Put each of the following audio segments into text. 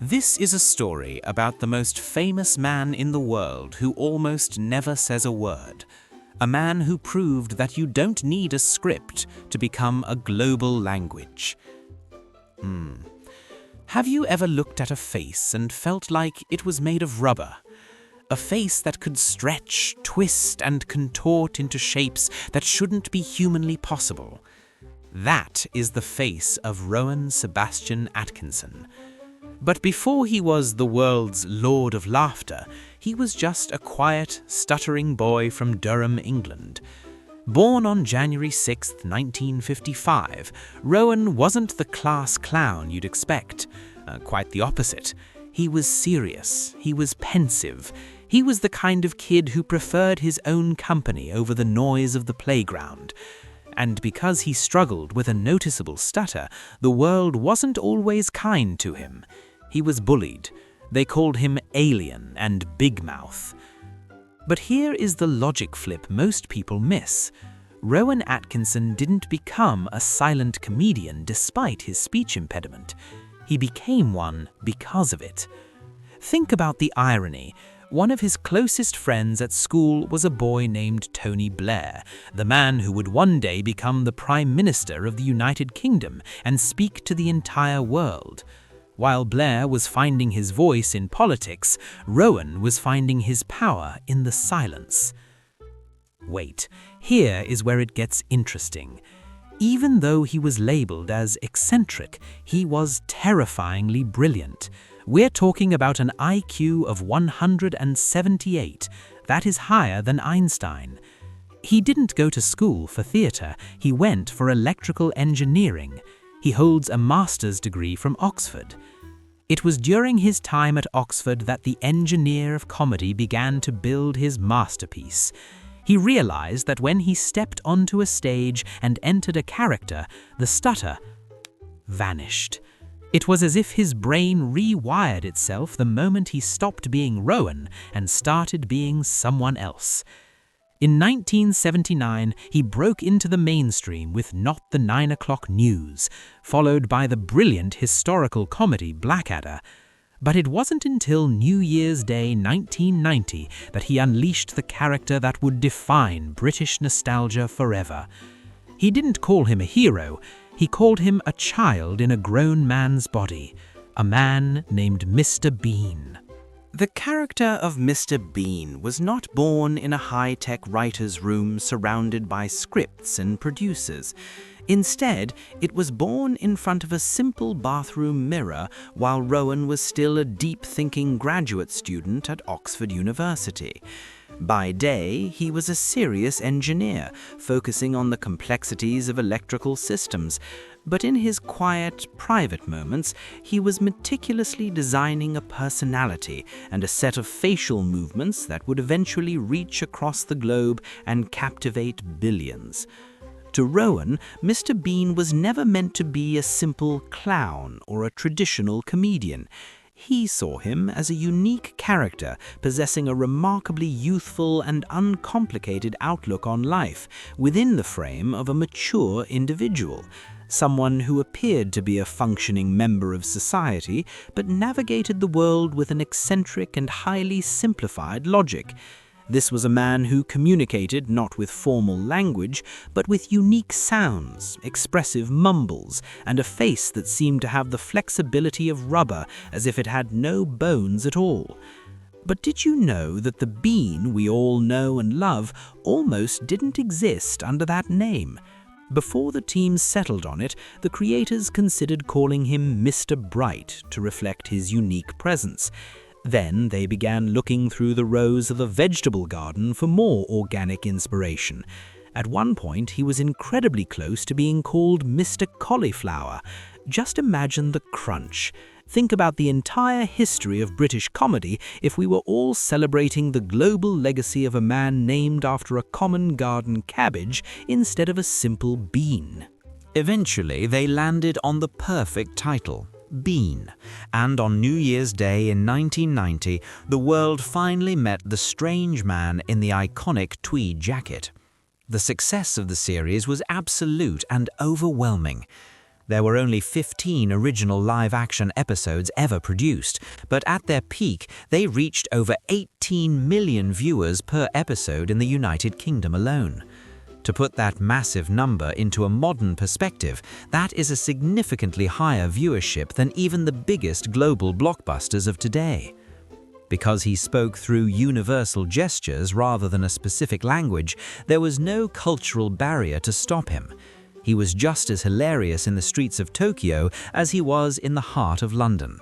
This is a story about the most famous man in the world who almost never says a word. A man who proved that you don't need a script to become a global language. Have you ever looked at a face and felt like it was made of rubber? A face that could stretch, twist, and contort into shapes that shouldn't be humanly possible. That is the face of Rowan Sebastian Atkinson. But before he was the world's Lord of Laughter, he was just a quiet, stuttering boy from Durham, England. Born on January 6, 1955, Rowan wasn't the class clown you'd expect. Quite the opposite. He was serious, he was pensive, he was the kind of kid who preferred his own company over the noise of the playground. And because he struggled with a noticeable stutter, the world wasn't always kind to him. He was bullied. They called him alien and big mouth. But here is the logic flip most people miss. Rowan Atkinson didn't become a silent comedian despite his speech impediment. He became one because of it. Think about the irony. One of his closest friends at school was a boy named Tony Blair, the man who would one day become the Prime Minister of the United Kingdom and speak to the entire world. While Blair was finding his voice in politics, Rowan was finding his power in the silence. Wait, here is where it gets interesting. Even though he was labeled as eccentric, he was terrifyingly brilliant. We're talking about an IQ of 178. That is higher than Einstein. He didn't go to school for theatre. He went for electrical engineering. He holds a master's degree from Oxford. It was during his time at Oxford that the engineer of comedy began to build his masterpiece. He realized that when he stepped onto a stage and entered a character, the stutter vanished. It was as if his brain rewired itself the moment he stopped being Rowan and started being someone else. In 1979, he broke into the mainstream with Not the 9 O'Clock News, followed by the brilliant historical comedy Blackadder. But it wasn't until New Year's Day 1990 that he unleashed the character that would define British nostalgia forever. He didn't call him a hero. He called him a child in a grown man's body, a man named Mr. Bean. The character of Mr. Bean was not born in a high-tech writer's room surrounded by scripts and producers. Instead, it was born in front of a simple bathroom mirror while Rowan was still a deep-thinking graduate student at Oxford University. By day, he was a serious engineer, focusing on the complexities of electrical systems. But in his quiet, private moments, he was meticulously designing a personality and a set of facial movements that would eventually reach across the globe and captivate billions. To Rowan, Mr. Bean was never meant to be a simple clown or a traditional comedian. He saw him as a unique character possessing a remarkably youthful and uncomplicated outlook on life within the frame of a mature individual. Someone who appeared to be a functioning member of society, but navigated the world with an eccentric and highly simplified logic. This was a man who communicated not with formal language, but with unique sounds, expressive mumbles, and a face that seemed to have the flexibility of rubber, as if it had no bones at all. But did you know that the Bean we all know and love almost didn't exist under that name? Before the team settled on it, the creators considered calling him Mr. Bright to reflect his unique presence. Then they began looking through the rows of a vegetable garden for more organic inspiration. At one point, he was incredibly close to being called Mr. Cauliflower. Just imagine the crunch. Think about the entire history of British comedy if we were all celebrating the global legacy of a man named after a common garden cabbage instead of a simple bean. Eventually, they landed on the perfect title, Bean, and on New Year's Day in 1990, the world finally met the strange man in the iconic tweed jacket. The success of the series was absolute and overwhelming. There were only 15 original live-action episodes ever produced, but at their peak, they reached over 18 million viewers per episode in the United Kingdom alone. To put that massive number into a modern perspective, that is a significantly higher viewership than even the biggest global blockbusters of today. Because he spoke through universal gestures rather than a specific language, there was no cultural barrier to stop him. He was just as hilarious in the streets of Tokyo as he was in the heart of London.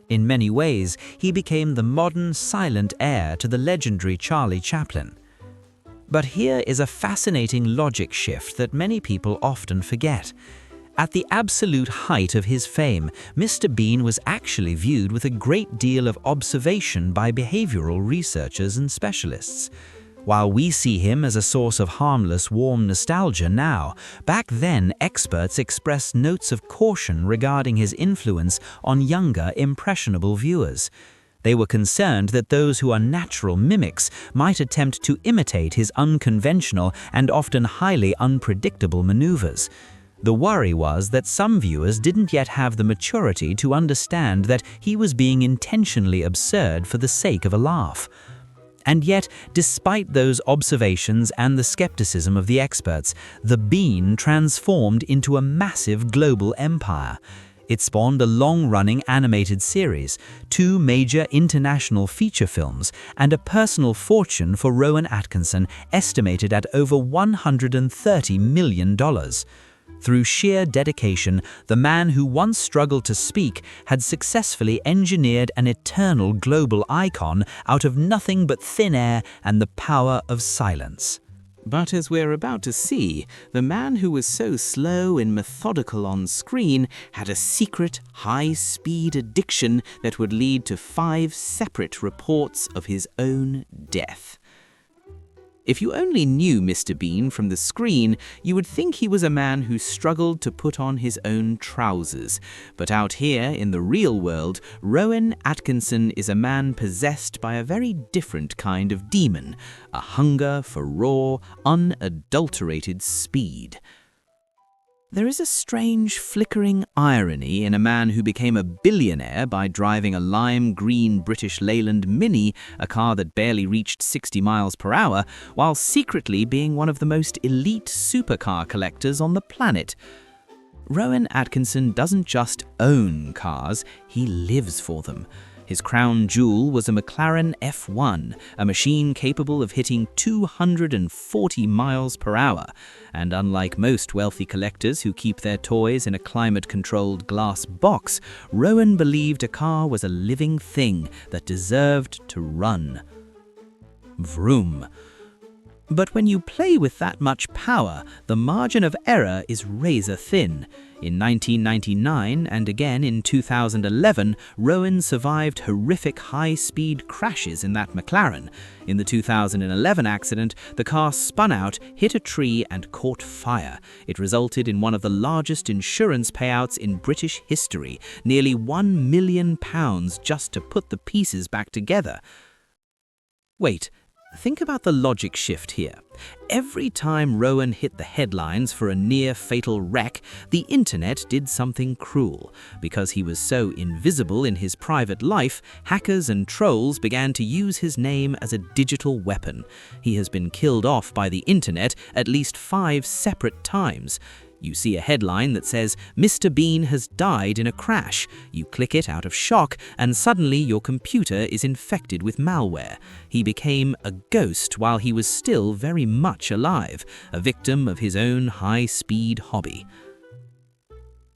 In many ways, he became the modern silent heir to the legendary Charlie Chaplin. But here is a fascinating logic shift that many people often forget. At the absolute height of his fame, Mr. Bean was actually viewed with a great deal of observation by behavioral researchers and specialists. While we see him as a source of harmless, warm nostalgia now, back then experts expressed notes of caution regarding his influence on younger, impressionable viewers. They were concerned that those who are natural mimics might attempt to imitate his unconventional and often highly unpredictable maneuvers. The worry was that some viewers didn't yet have the maturity to understand that he was being intentionally absurd for the sake of a laugh. And yet, despite those observations and the skepticism of the experts, the Bean transformed into a massive global empire. It spawned a long-running animated series, 2 major international feature films, and a personal fortune for Rowan Atkinson estimated at over $130 million. Through sheer dedication, the man who once struggled to speak had successfully engineered an eternal global icon out of nothing but thin air and the power of silence. But as we're about to see, the man who was so slow and methodical on screen had a secret, high-speed addiction that would lead to 5 separate reports of his own death. If you only knew Mr. Bean from the screen, you would think he was a man who struggled to put on his own trousers. But out here in the real world, Rowan Atkinson is a man possessed by a very different kind of demon, a hunger for raw, unadulterated speed. There is a strange, flickering irony in a man who became a billionaire by driving a lime green British Leyland Mini, a car that barely reached 60 miles per hour, while secretly being one of the most elite supercar collectors on the planet. Rowan Atkinson doesn't just own cars, he lives for them. His crown jewel was a McLaren F1, a machine capable of hitting 240 miles per hour. And unlike most wealthy collectors who keep their toys in a climate-controlled glass box, Rowan believed a car was a living thing that deserved to run. Vroom. But when you play with that much power, the margin of error is razor thin. In 1999 and again in 2011, Rowan survived horrific high-speed crashes in that McLaren. In the 2011 accident, the car spun out, hit a tree and caught fire. It resulted in one of the largest insurance payouts in British history, nearly £1 million just to put the pieces back together. Wait. Think about the logic shift here. Every time Rowan hit the headlines for a near-fatal wreck, the internet did something cruel. Because he was so invisible in his private life, hackers and trolls began to use his name as a digital weapon. He has been killed off by the internet at least 5 separate times. You see a headline that says, "Mr. Bean has died in a crash." You click it out of shock, and suddenly your computer is infected with malware. He became a ghost while he was still very much alive, a victim of his own high-speed hobby.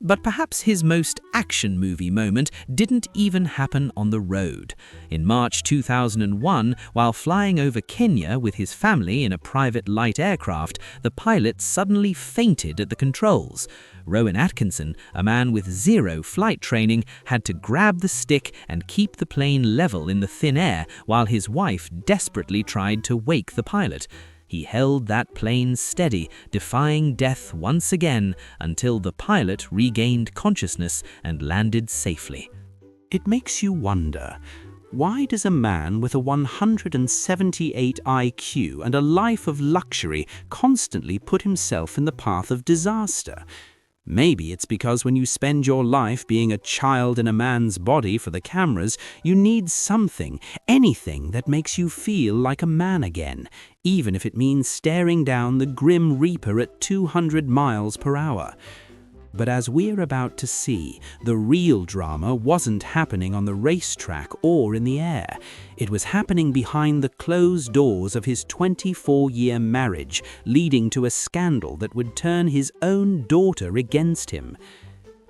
But perhaps his most action movie moment didn't even happen on the road. In March 2001, while flying over Kenya with his family in a private light aircraft, the pilot suddenly fainted at the controls. Rowan Atkinson, a man with 0 flight training, had to grab the stick and keep the plane level in the thin air while his wife desperately tried to wake the pilot. He held that plane steady, defying death once again until the pilot regained consciousness and landed safely. It makes you wonder, why does a man with a 178 IQ and a life of luxury constantly put himself in the path of disaster? Maybe it's because when you spend your life being a child in a man's body for the cameras, you need something, anything that makes you feel like a man again, even if it means staring down the Grim Reaper at 200 miles per hour. But as we're about to see, the real drama wasn't happening on the racetrack or in the air. It was happening behind the closed doors of his 24-year marriage, leading to a scandal that would turn his own daughter against him.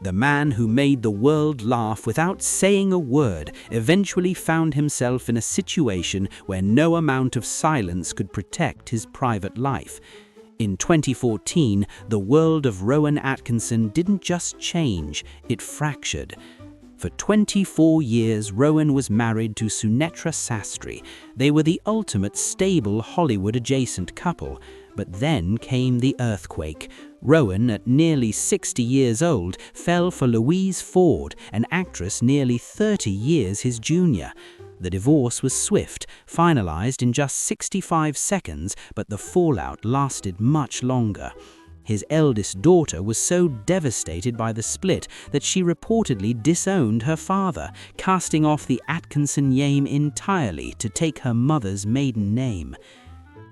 The man who made the world laugh without saying a word eventually found himself in a situation where no amount of silence could protect his private life. In 2014, the world of Rowan Atkinson didn't just change, it fractured. For 24 years, Rowan was married to Sunetra Sastry. They were the ultimate stable Hollywood-adjacent couple. But then came the earthquake. Rowan, at nearly 60 years old, fell for Louise Ford, an actress nearly 30 years his junior. The divorce was swift, finalized in just 65 seconds, but the fallout lasted much longer. His eldest daughter was so devastated by the split that she reportedly disowned her father, casting off the Atkinson name entirely to take her mother's maiden name.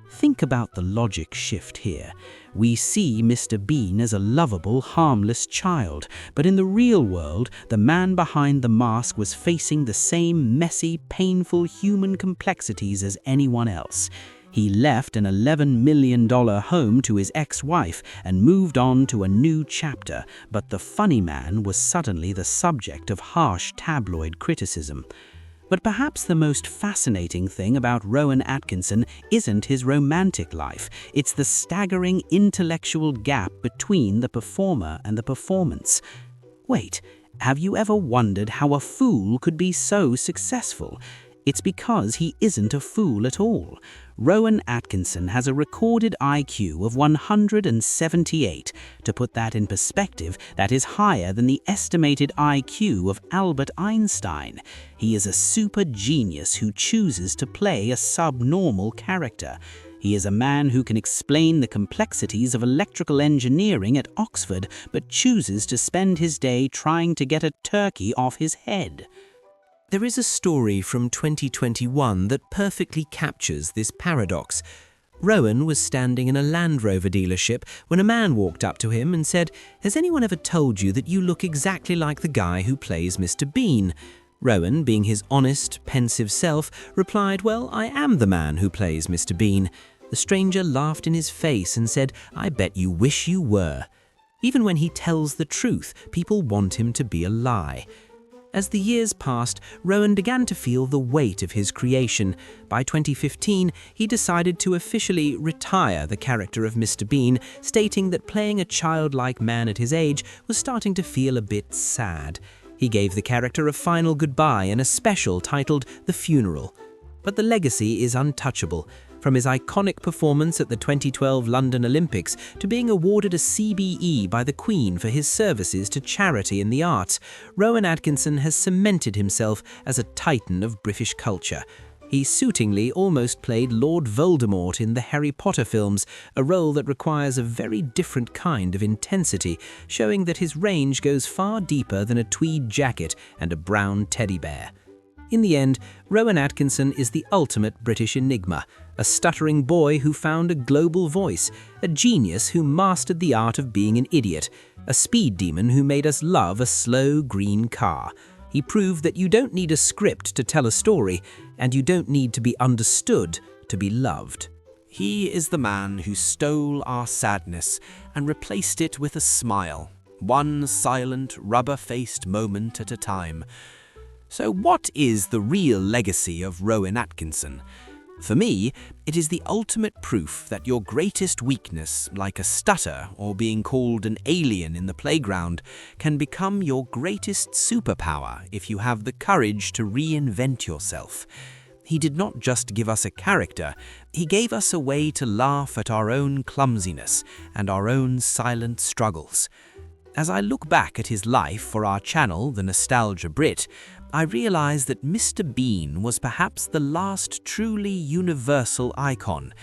Think about the logic shift here. We see Mr. Bean as a lovable, harmless child, but in the real world, the man behind the mask was facing the same messy, painful human complexities as anyone else. He left an $11 million home to his ex-wife and moved on to a new chapter, but the funny man was suddenly the subject of harsh tabloid criticism. But perhaps the most fascinating thing about Rowan Atkinson isn't his romantic life. It's the staggering intellectual gap between the performer and the performance. Wait, have you ever wondered how a fool could be so successful? It's because he isn't a fool at all. Rowan Atkinson has a recorded IQ of 178. To put that in perspective, that is higher than the estimated IQ of Albert Einstein. He is a super genius who chooses to play a subnormal character. He is a man who can explain the complexities of electrical engineering at Oxford, but chooses to spend his day trying to get a turkey off his head. There is a story from 2021 that perfectly captures this paradox. Rowan was standing in a Land Rover dealership when a man walked up to him and said, "Has anyone ever told you that you look exactly like the guy who plays Mr. Bean?" Rowan, being his honest, pensive self, replied, "Well, I am the man who plays Mr. Bean." The stranger laughed in his face and said, "I bet you wish you were." Even when he tells the truth, people want him to be a lie. As the years passed, Rowan began to feel the weight of his creation. By 2015, he decided to officially retire the character of Mr. Bean, stating that playing a childlike man at his age was starting to feel a bit sad. He gave the character a final goodbye in a special titled The Funeral. But the legacy is untouchable. From his iconic performance at the 2012 London Olympics to being awarded a CBE by the Queen for his services to charity and the arts, Rowan Atkinson has cemented himself as a titan of British culture. He suitingly almost played Lord Voldemort in the Harry Potter films, a role that requires a very different kind of intensity, showing that his range goes far deeper than a tweed jacket and a brown teddy bear. In the end, Rowan Atkinson is the ultimate British enigma, a stuttering boy who found a global voice, a genius who mastered the art of being an idiot, a speed demon who made us love a slow green car. He proved that you don't need a script to tell a story, and you don't need to be understood to be loved. He is the man who stole our sadness and replaced it with a smile, one silent, rubber-faced moment at a time. So what is the real legacy of Rowan Atkinson? For me, it is the ultimate proof that your greatest weakness, like a stutter or being called an alien in the playground, can become your greatest superpower if you have the courage to reinvent yourself. He did not just give us a character, he gave us a way to laugh at our own clumsiness and our own silent struggles. As I look back at his life for our channel, the Nostalgia Brit, I realize that Mr. Bean was perhaps the last truly universal icon.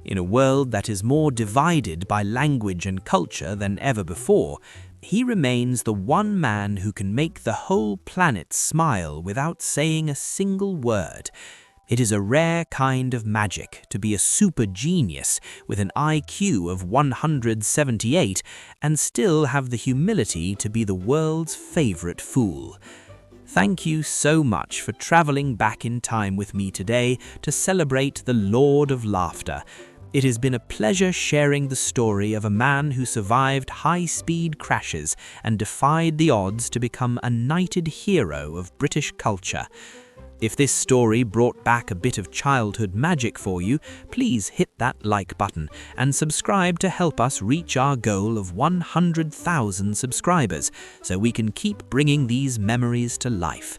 In a world that is more divided by language and culture than ever before, he remains the one man who can make the whole planet smile without saying a single word. It is a rare kind of magic to be a super genius with an IQ of 178 and still have the humility to be the world's favorite fool. Thank you so much for traveling back in time with me today to celebrate the Lord of Laughter. It has been a pleasure sharing the story of a man who survived high-speed crashes and defied the odds to become a knighted hero of British culture. If this story brought back a bit of childhood magic for you, please hit that like button and subscribe to help us reach our goal of 100,000 subscribers so we can keep bringing these memories to life.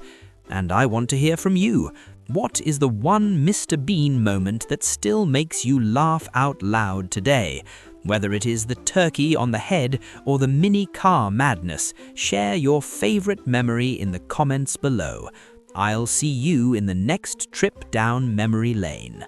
And I want to hear from you. What is the one Mr. Bean moment that still makes you laugh out loud today? Whether it is the turkey on the head or the mini car madness, share your favorite memory in the comments below. I'll see you in the next trip down memory lane.